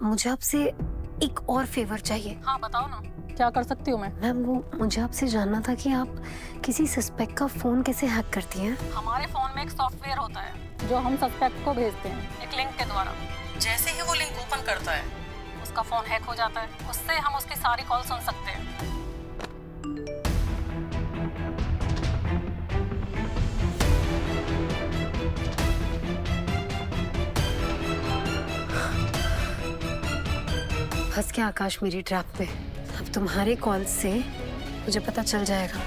मुझे आपसे एक और फेवर चाहिए। हाँ बताओ ना, क्या कर सकती हूँ मैं? मैम वो मुझे आपसे जानना था कि आप किसी सस्पेक्ट का फोन कैसे हैक करती हैं? हमारे फोन में एक सॉफ्टवेयर होता है जो हम सस्पेक्ट को भेजते हैं एक लिंक के द्वारा। जैसे ही वो लिंक ओपन करता है उसका फोन हैक हो जाता है। उससे हम उसकी सारी कॉल सुन सकते हैं। फंस गया आकाश मेरी ट्रैप पे। अब तुम्हारे कॉल से मुझे पता चल जाएगा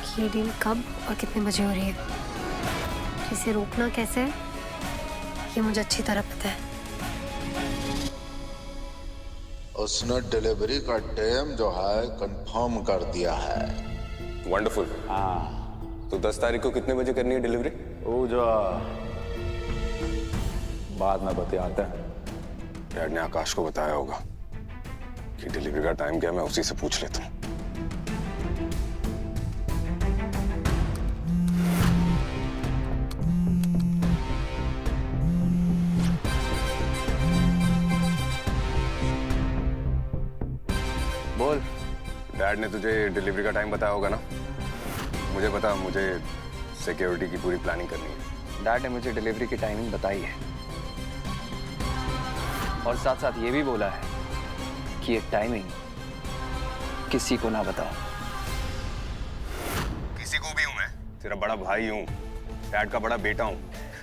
कि ये डील कब और कितने बजे हो रही है। इसे रोकना कैसे है ये मुझे अच्छी तरह पता है। उसने डिलीवरी का टाइम जो है कंफर्म कर दिया है। वंडरफुल। हाँ, तो 10 तारीख को कितने बजे करनी है डिलीवरी? वो जो बाद में बतियाते हैं। डैड ने आकाश को बताया होगा कि डिलीवरी का टाइम क्या है, मैं उसी से पूछ लेता हूँ। बोल। डैड ने तुझे डिलीवरी का टाइम बताया होगा ना? मुझे पता, मुझे सिक्योरिटी की पूरी प्लानिंग करनी है। डैड ने मुझे डिलीवरी की टाइमिंग बताई है और साथ साथ ये भी बोला है कि ये टाइमिंग किसी को ना बताओ। किसी को भी हूँ मैं, तेरा बड़ा भाई हूँ, डैड का बड़ा बेटा हूँ।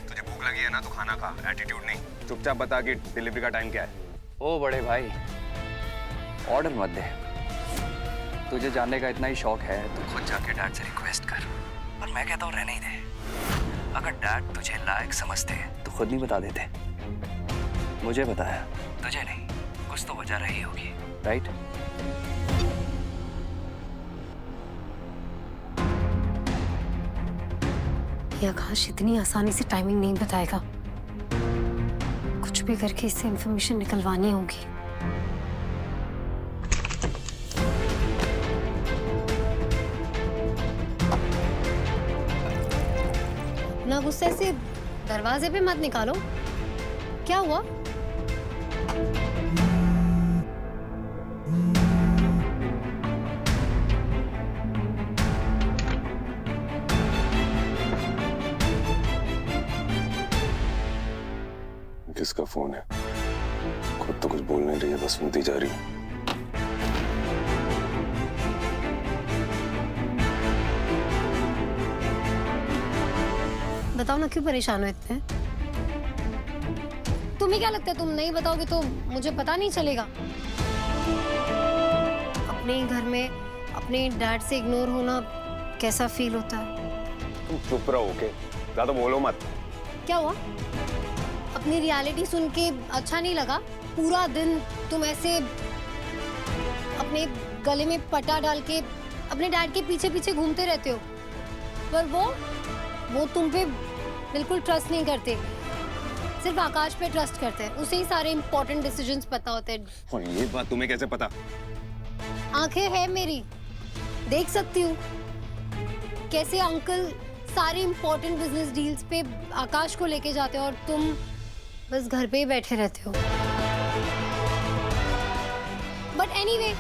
तुझे भूख लगी है ना तो खाना खा, एटीट्यूड नहीं। चुपचाप बता कि डिलीवरी का टाइम क्या है। ओ बड़े भाई, ऑर्डर मत दे। तुझे जानने का इतना ही शौक है तो खुद जाके डैड से रिक्वेस्ट कर। और मैं कहता हूँ रहने ही दे। अगर डैड तुझे लायक समझते तो खुद नहीं बता देते। मुझे बताया, तुझे नहीं। कुछ तो वजह रही होगी, राइट? ये आकाश इतनी आसानी से टाइमिंग नहीं बताएगा। कुछ भी करके इससे इंफॉर्मेशन निकलवानी होगी। ना गुस्से से दरवाजे पे मत निकालो। क्या हुआ? किसका फोन है? खुद तो कुछ बोल नहीं रही है, बस सुनती जा रही है। बताओ ना, क्यों परेशान हो इतने? तुम्हें क्या लगता है तुम नहीं बताओगे तो मुझे पता नहीं चलेगा? अपने ही घर में अपने डैड से इग्नोर होना कैसा फील होता है? तुम चुप रहो, ओके? ज्यादा बोलो मत। क्या हुआ? अपनी रियलिटी सुन के अच्छा नहीं लगा? पूरा दिन तुम ऐसे अपने गले में पट्टा डाल के अपने डैड के पीछे पीछे घूमते रहते हो, पर वो तुम पे बिल्कुल ट्रस्ट नहीं करते, सिर्फ आकाश पे ट्रस्ट करते हैं। उसे ही सारे इंपॉर्टेंट डिसीजंस पता होते हैं। और ये बात तुम्हें कैसे पता? आंखें हैं मेरी, देख सकती हूँ कैसे अंकल सारे इंपॉर्टेंट बिजनेस डील्स पे आकाश को लेके जाते हो और तुम बस घर पे ही बैठे रहते हो। बट एनीवे,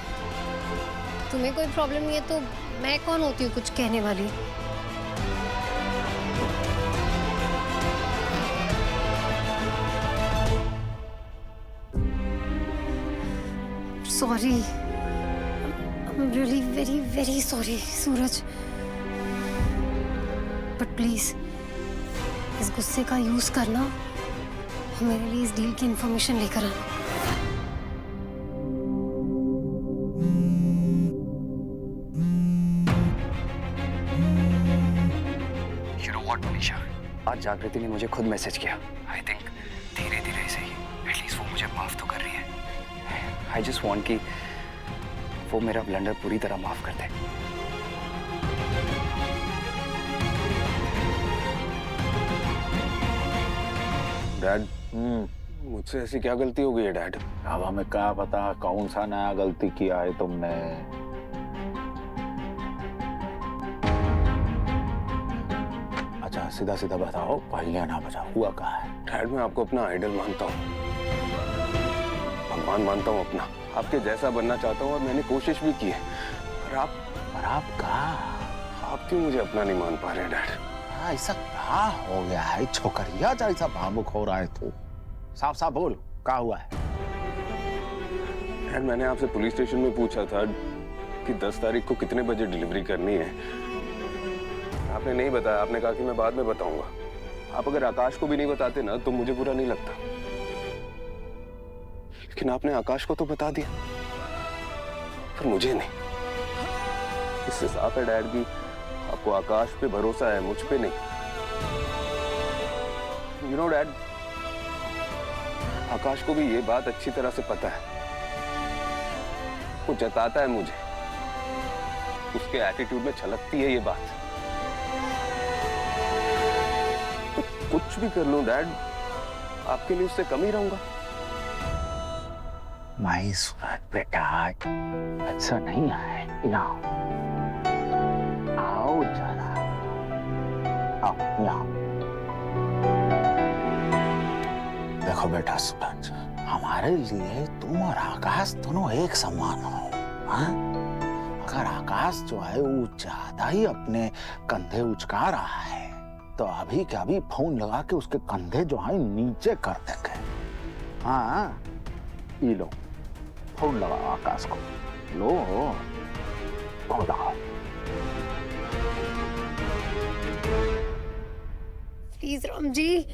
तुम्हें कोई प्रॉब्लम नहीं है तो मैं कौन होती हूँ कुछ कहने वाली? Sorry, I'm really very very sorry Suraj, but please इस गुस्से का यूज करना और मेरे लिए इस डील की इंफॉर्मेशन लेकर आना। You know what, Manisha? आज जागृति ने मुझे खुद मैसेज किया। आई थिंक धीरे धीरे से ही एटलीस्ट वो मुझे माफ तो कर रही है। आई जस्ट वांट कि वो मेरा ब्लंडर पूरी तरह माफ कर दे। डैड, मुझसे ऐसी क्या गलती हो गई है डैड? अब हमें क्या पता कौन सा नया गलती किया है तुमने। अच्छा सीधा सीधा बताओ, पहेलियां ना बजाओ, हुआ क्या है? डैड मैं आपको अपना आइडल मानता हूँ, भगवान मानता हूँ अपना, आपके जैसा बनना चाहता हूँ और मैंने कोशिश भी की है, पर आप क्यों मुझे अपना नहीं मान पा रहे डैड? ऐसा क्या हो गया है? छोकरिया जैसा भावुक हो रहा है तू। साफ साफ बोल, क्या हुआ है? डैड, मैंने आपसे पुलिस स्टेशन में पूछा था कि 10 तारीख को कितने बजे डिलीवरी करनी है। आपने नहीं बताया, आपने कहा कि मैं बाद में बताऊंगा। आप अगर आकाश को भी नहीं बताते ना तो मुझे बुरा नहीं लगता, लेकिन आपने आकाश को तो बता दिया, पर मुझे नहीं। इससे साफ है डैड की आपको आकाश पे भरोसा है, मुझ पे नहीं। यू नो डैड, आकाश को भी ये बात अच्छी तरह से पता है। वो जताता है मुझे, उसके एटीट्यूड में छलकती है ये बात। तो कुछ भी कर लूं डैड, आपके लिए उससे कम ही रहूंगा। माई सूरज बेटा, ऐसा नहीं है। ना आओ जरा, आओ यहाँ। देखो बेटा सूरज, हमारे लिए तुम और आकाश दोनों एक समान हो। हाँ? अगर आकाश जो है वो ज्यादा ही अपने कंधे उचका रहा है तो अभी के अभी फोन लगा के उसके कंधे जो है नीचे कर देंगे। हाँ, ये लो फोन लगाओ आकाश को, लो फोन लगाओ। प्लीज राम जी।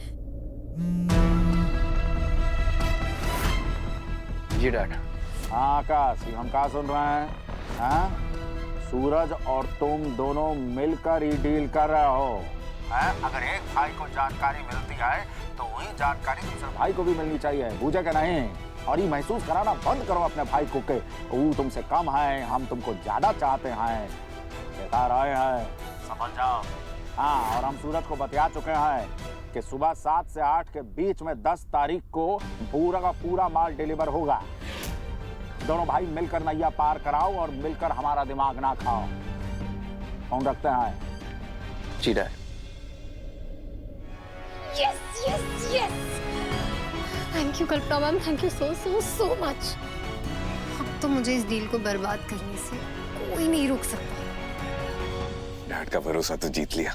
जी डैड। हाँ आकाश, हम क्या सुन रहे हैं? हाँ? सूरज और तुम दोनों मिलकर ही डील कर रहे हो। हाँ? अगर एक भाई को जानकारी मिलती है तो वही जानकारी दूसरे भाई को भी मिलनी चाहिए, बुझे क्या नहीं? और ये महसूस कराना बंद करो अपने भाई को के वो तुमसे कम है, हम तुमको ज्यादा चाहते हैं। बता रहे हैं, समझ जाओ। हाँ, और हम सूरज को बता चुके हैं कि सुबह 7 से 8 के बीच में 10 तारीख को पूरा का पूरा माल डिलीवर होगा। दोनों भाई मिलकर नैया पार कराओ और मिलकर हमारा दिमाग ना खाओ। फोन रखते हैं। जी dad. Yes yes yes, thank you Kalpana ma'am, thank you so so so much. अब तो मुझे इस डील को बर्बाद करने से कोई नहीं रोक सकता। डैड का भरोसा तो जीत लिया,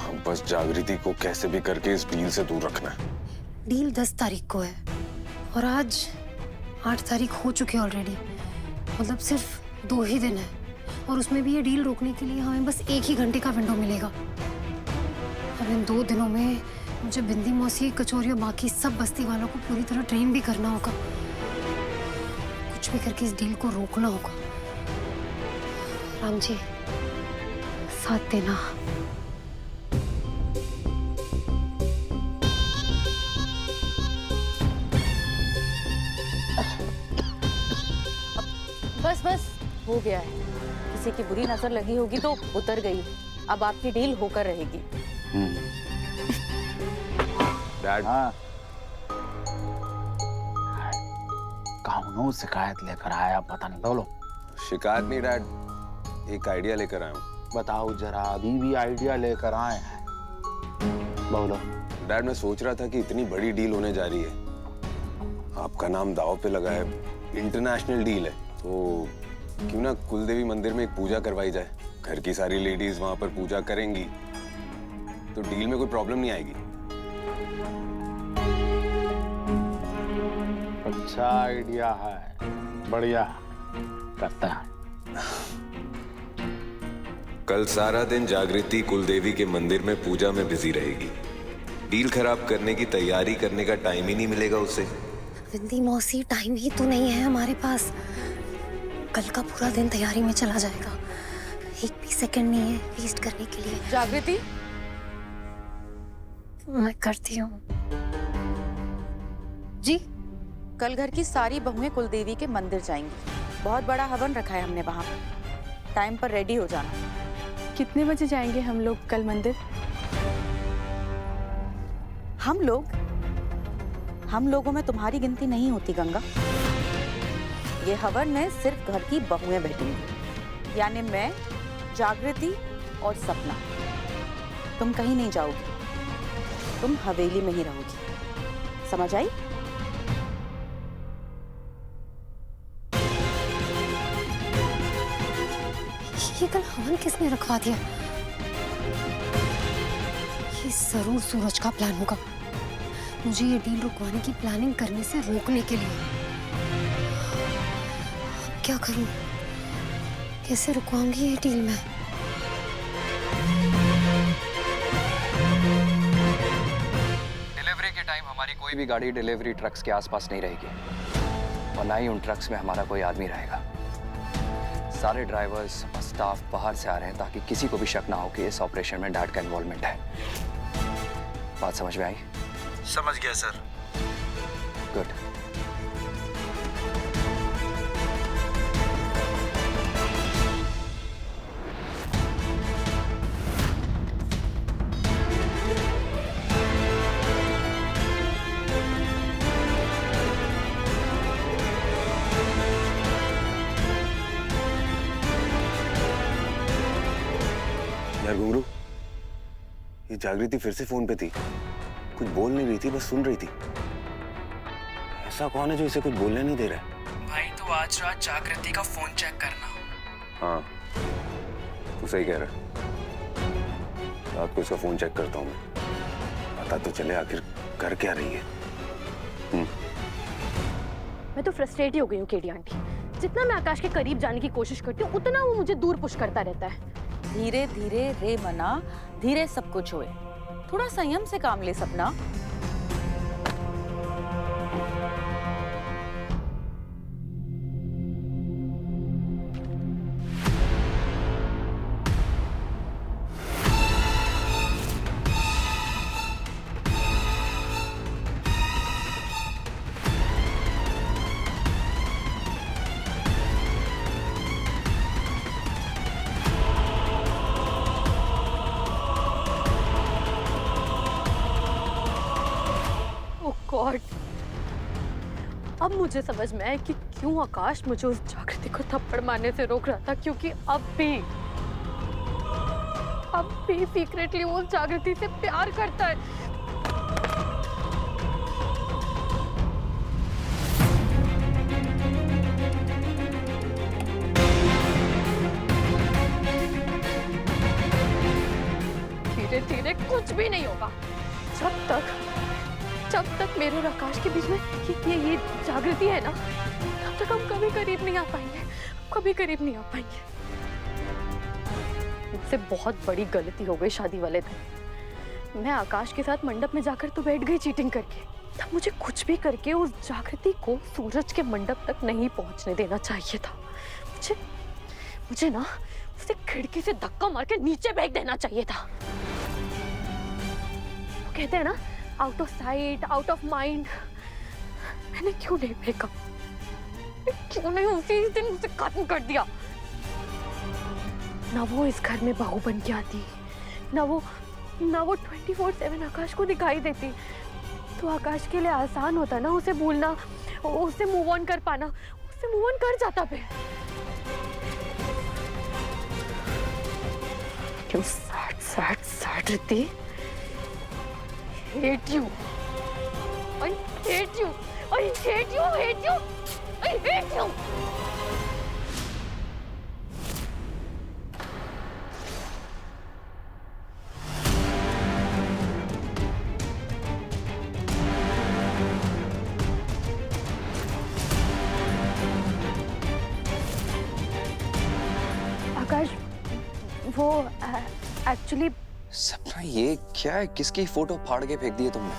अब बस जागृति को कैसे भी करके इस डील से दूर रखना है। डील 10 तारीख को है और आज 8 तारीख हो चुकी है ऑलरेडी। मतलब सिर्फ 2 ही दिन है और उसमें भी ये डील रोकने के लिए हमें बस 1 ही घंटे का विंडो मिलेगा। अब इन 2 दिनों में मुझे बिंदी मौसी, कचौरी और बाकी सब बस्ती वालों को पूरी तरह ट्रेन भी करना होगा। कुछ भी करके इस डील को रोकना होगा। राम जी, साथ देना। बस बस हो गया है। किसी की बुरी नजर लगी होगी तो उतर गई। अब आपकी डील होकर रहेगी। डैड, हाँ। कौनो शिकायत लेकर आया पता नहीं, बोलो। शिकायत नहीं डैड, एक आइडिया लेकर आया हूँ। बताओ जरा, अभी भी आइडिया लेकर आए हैं, बोलो। डैड, मैं सोच रहा था कि इतनी बड़ी डील होने जा रही है, आपका नाम दांव पे लगा है, इंटरनेशनल डील है, तो क्यों ना कुलदेवी मंदिर में एक पूजा करवाई जाए। घर की सारी लेडीज वहां पर पूजा करेंगी तो डील में कोई प्रॉब्लम नहीं आएगी। अच्छा आइडिया है, बढ़िया, करता है। कल सारा दिन जागृति कुलदेवी के मंदिर में पूजा में बिजी रहेगी। डील खराब करने की तैयारी करने का टाइम ही नहीं मिलेगा उसे। बिंदी मौसी, टाइम ही तो नहीं है हमारे पास। कल का पूरा दिन तैयारी में चला जाएगा, एक भी सेकंड नहीं है वेस्ट करने के लिए। जागृति, मैं करती हूँ जी। कल घर की सारी बहुएं कुलदेवी के मंदिर जाएंगी। बहुत बड़ा हवन रखा है हमने वहां। टाइम पर रेडी हो जाना। कितने बजे जाएंगे हम लोग कल मंदिर? हम लोगों में तुम्हारी गिनती नहीं होती गंगा। ये हवन में सिर्फ घर की बहुएं बैठेंगी, यानी मैं, जागृति और सपना। तुम कहीं नहीं जाओगी, तुम हवेली में ही रहोगी। समझ आई? ये कल हवन किसने रखवा दिया? ये जरूर सूरज का प्लान होगा, मुझे ये डील रुकवाने की प्लानिंग करने से रोकने के लिए। अब क्या करूं? कैसे रुकवाऊंगी ये डील मैं? डिलीवरी के टाइम हमारी कोई भी गाड़ी डिलीवरी ट्रक्स के आसपास नहीं रहेगी और ना ही उन ट्रक्स में हमारा कोई आदमी रहेगा। सारे ड्राइवर्स और स्टाफ बाहर से आ रहे हैं ताकि किसी को भी शक ना हो कि इस ऑपरेशन में डैड का इन्वॉल्वमेंट है। बात समझ में आई? समझ गया सर। गुड। यार घुंगरू, ये जागृति फिर से फोन पे थी, कुछ बोल नहीं रही थी, बस सुन रही थी। ऐसा कौन है जो इसे कुछ बोलने नहीं दे रहा है? भाई तो आज रात जागृति का फोन चेक करना। हाँ, तू सही कह रहा है। रात को इसका फोन चेक करता हूँ मैं, पता तो चले आखिर कर क्या रही है। मैं तो फ्रस्ट्रेट ही हो गई हूँ केडी आंटी। जितना मैं आकाश के करीब जाने की कोशिश करती हूँ उतना वो मुझे दूर पुश करता रहता है। धीरे धीरे रे मना, धीरे सब कुछ होए। थोड़ा संयम से काम ले सपना। गॉड, अब मुझे समझ में आया कि क्यों आकाश मुझे उस जागृति को थप्पड़ मारने से रोक रहा था, क्योंकि अब भी सीक्रेटली वो उस जागृति से प्यार करता है। धीरे धीरे कुछ भी नहीं होगा जब तक मेरे और आकाश के बीच में ये जागृति है ना, तब तक हम कभी करीब नहीं आ पाएंगे, कभी करीब नहीं आ पाएंगे। मुझसे बहुत बड़ी गलती हो गई शादी वाले दिन। मैं आकाश के साथ मंडप में जाकर तो बैठ गई चीटिंग करके। तब मुझे कुछ भी करके उस जागृति को सूरज के मंडप तक नहीं पहुंचने देना चाहिए था। मुझे ना उसे खिड़की से धक्का मार के नीचे फेंक देना चाहिए था। वो कहते हैं ना, out of sight out of mind. मैंने क्यों नहीं फेंका? क्यों नहीं उसी दिन उसे खत्म कर दिया? ना वो इस घर में बहू बन के आती, ना वो 24/7 आकाश को दिखाई देती। तो आकाश के लिए आसान होता ना उसे भूलना, उसे मूव ऑन कर पाना। उसे मूव ऑन कर जाता पे। क्यों sad Riddhi? hate you. I hate you. I hate you. I hate you. आकाश, वो एक्चुअली सपना, ये क्या है? किसकी फोटो फाड़ के फेंक दी है तुमने?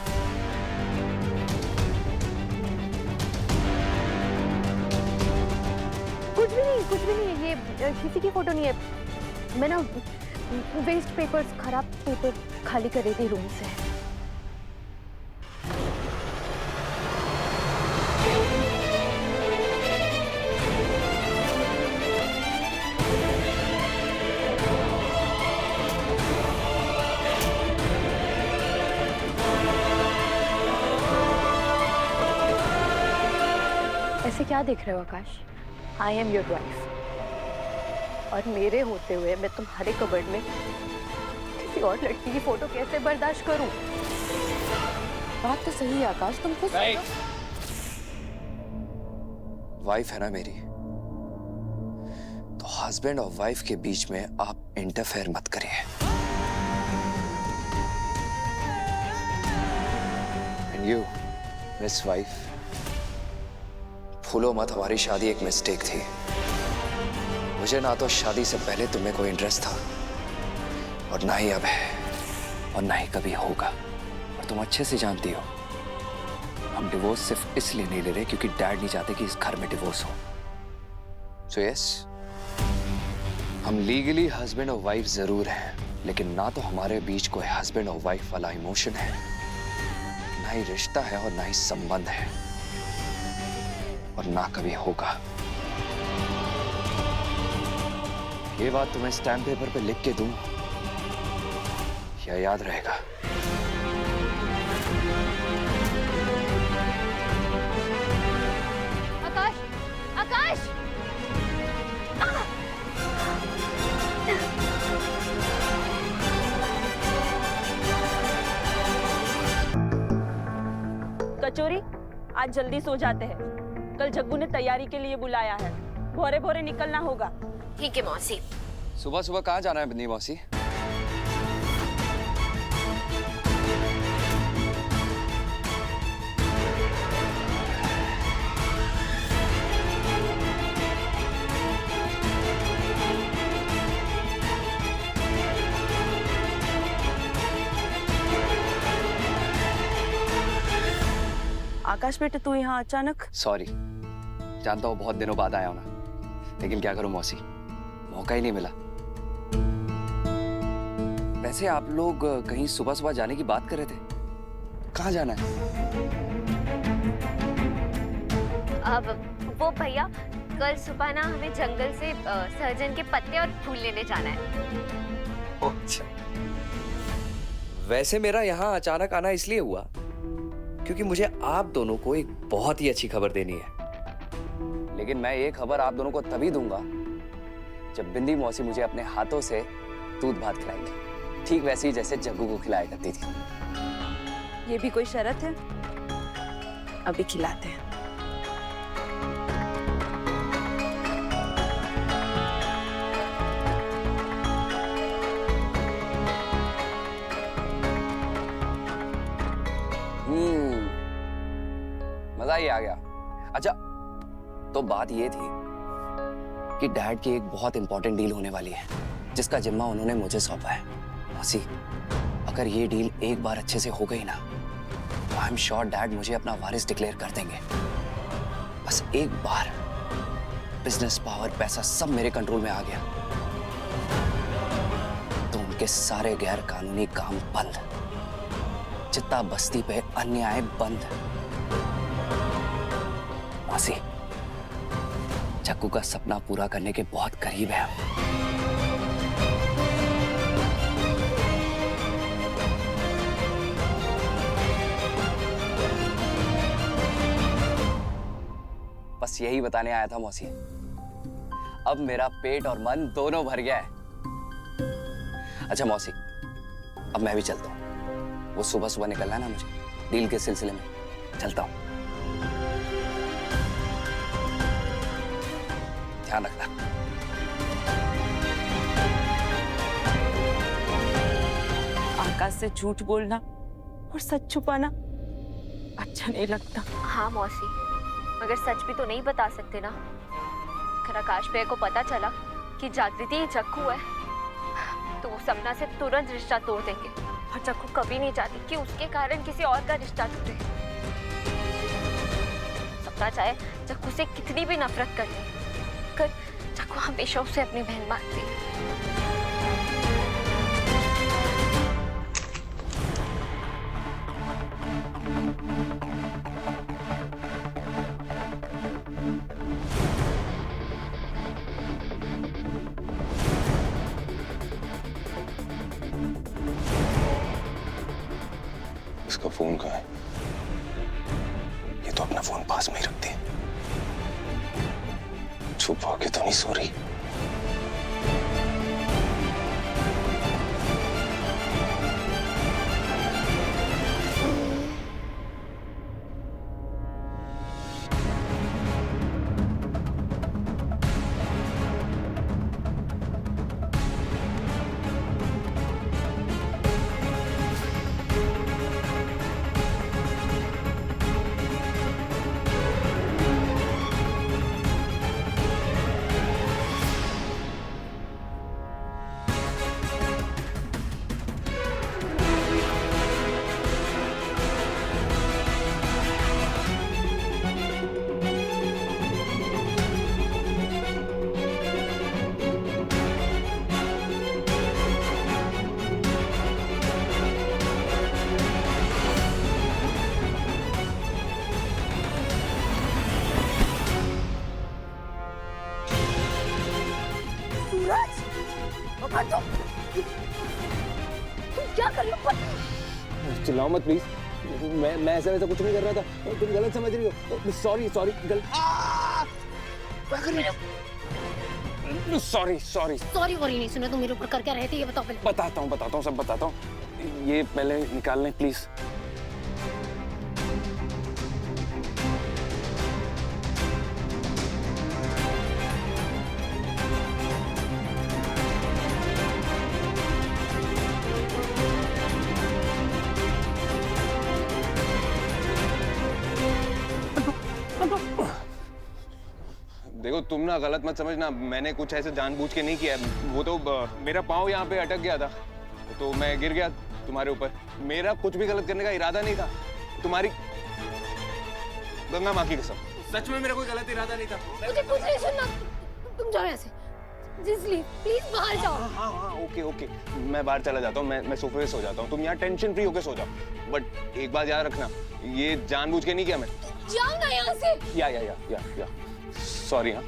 कुछ भी नहीं, ये किसी की फोटो नहीं है। मैं ना वेस्ट पेपर्स, खराब पेपर खाली कर रही थी रूम से। ऐसे क्या देख रहे हो आकाश? आई एम योर वाइफ, और मेरे होते हुए मैं तुम्हारे कबर्ड में किसी और लड़की की फोटो कैसे बर्दाश्त करूं? बात तो सही है आकाश, तुम खुद वाइफ है ना मेरी, तो हस्बैंड और वाइफ के बीच में आप इंटरफेयर मत करिए। एंड यू मिस वाइफ, भूलो मत हमारी शादी एक मिस्टेक थी। मुझे ना तो शादी से पहले तुम्हें कोई इंटरेस्ट था और ना ही अब है और ना ही कभी होगा। और तुम अच्छे से जानती हो हम डिवोर्स सिर्फ इसलिए नहीं ले रहे क्योंकि डैड नहीं चाहते कि इस घर में डिवोर्स हो। सो यस, हम लीगली हस्बैंड और वाइफ जरूर हैं, लेकिन ना तो हमारे बीच कोई हस्बैंड और वाइफ वाला इमोशन है, ना ही रिश्ता है और ना ही संबंध है, और ना कभी होगा। ये बात तुम्हें स्टैम्प पेपर पे लिख के दूं या याद रहेगा? आकाश, आकाश! कचोरी, आज जल्दी सो जाते हैं। कल जग्गू ने तैयारी के लिए बुलाया है, भोरे भोरे निकलना होगा। ठीक है मौसी। सुबह सुबह कहाँ जाना है बिन्नी मौसी? आकाश बेटे, तू यहाँ अचानक? सॉरी, जानता हूँ बहुत दिनों बाद आया हूं ना, लेकिन क्या करूं मौसी, मौका ही नहीं मिला। वैसे आप लोग कहीं सुबह सुबह जाने की बात कर रहे थे, कहाँ जाना है? अब वो भैया, कल सुबह ना हमें जंगल से सहजन के पत्ते और फूल लेने जाना है। अच्छा, वैसे मेरा यहाँ अचानक आना इसलिए हुआ क्योंकि मुझे आप दोनों को एक बहुत ही अच्छी खबर देनी है। लेकिन मैं ये खबर आप दोनों को तभी दूंगा जब बिंदी मौसी मुझे अपने हाथों से दूध भात खिलाएंगी, ठीक वैसे ही जैसे जग्गू को खिलाया करती थी। ये भी कोई शर्त है? अभी खिलाते हैं। मजा ही आ गया। अच्छा, तो बात ये थी कि डैड की एक बहुत इंपॉर्टेंट डील होने वाली है जिसका जिम्मा उन्होंने मुझे सौंपा है। मौसी, अगर ये डील एक बार अच्छे से हो गई ना तो आई एम श्योर डैड मुझे अपना वारिस डिक्लेयर कर देंगे। बस एक बार बिजनेस, पावर, पैसा सब मेरे कंट्रोल में आ गया तो उनके सारे गैर कानूनी काम बंद, चित्ता बस्ती पे अन्याय बंद। मौसी, जग्गू का सपना पूरा करने के बहुत करीब है हम। बस यही बताने आया था मौसी। अब मेरा पेट और मन दोनों भर गया है। अच्छा मौसी, अब मैं भी चलता हूँ। वो सुबह सुबह निकलना है ना मुझे, डील के सिलसिले में। चलता हूँ, ध्यान रखना। आकाश से झूठ बोलना और सच छुपाना अच्छा नहीं लगता। हाँ मौसी, मगर सच भी तो नहीं बता सकते ना। अगर आकाश भैया को पता चला कि जागृति ही जग्गू है तो वो सपना से तुरंत रिश्ता तोड़ देंगे, और जग्गू कभी नहीं चाहती कि उसके कारण किसी और का रिश्ता टूटे। सपना चाहे जग्गू से कितनी भी नफरत कर ले, कर जग्गू हमेशा उसे अपनी बहन मानती है। इसका फोन कहाँ है? ये तो अपना फोन पास में ही रखती है, छुपा के तो नहीं सो रही। चिल्लाओ मत प्लीज। मैं ऐसा वैसा कुछ नहीं कर रहा था, तुम गलत समझ रही हो। Sorry sorry sorry sorry sorry worry नहीं सुना, तुम मेरे ऊपर कर क्या रहे थे ये बताओ पहले। बताता हूँ सब बताता हूँ। ये पहले निकाल लें प्लीज। देखो तुम ना गलत मत समझना, मैंने कुछ ऐसे जानबूझ के नहीं किया। वो तो मेरा पाँव यहाँ पे अटक गया था तो मैं गिर गया तुम्हारे ऊपर। मेरा कुछ भी गलत करने का इरादा नहीं था। तुम्हारी गंगा माँ की कसम, सच में मेरा कोई गलत इरादा नहीं था। मुझे कुछ नहीं सुनना, तुम जाओ ऐसे। प्लीज बाहर जाओ। हाँ ओके मैं बाहर चला जाता हूँ, मैं सोफे पे सो जाता हूँ। तुम यहाँ टेंशन फ्री होके सो जाओ। बट एक बात याद रखना, ये जानबूझ के नहीं किया मैं। जाओ ना यहाँ से। या सॉरी। हाँ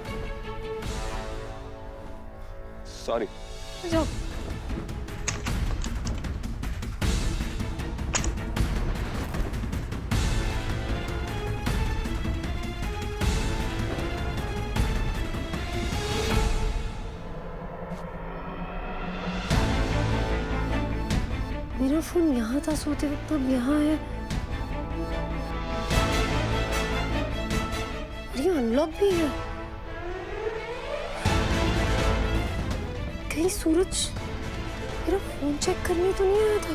सॉरी। जाओ। मेरा फोन यहाँ था सोते वक्त, अब यहाँ है। ये अनलॉक भी है। कहीं सूरज मेरा फोन चेक करने तो नहीं आया था?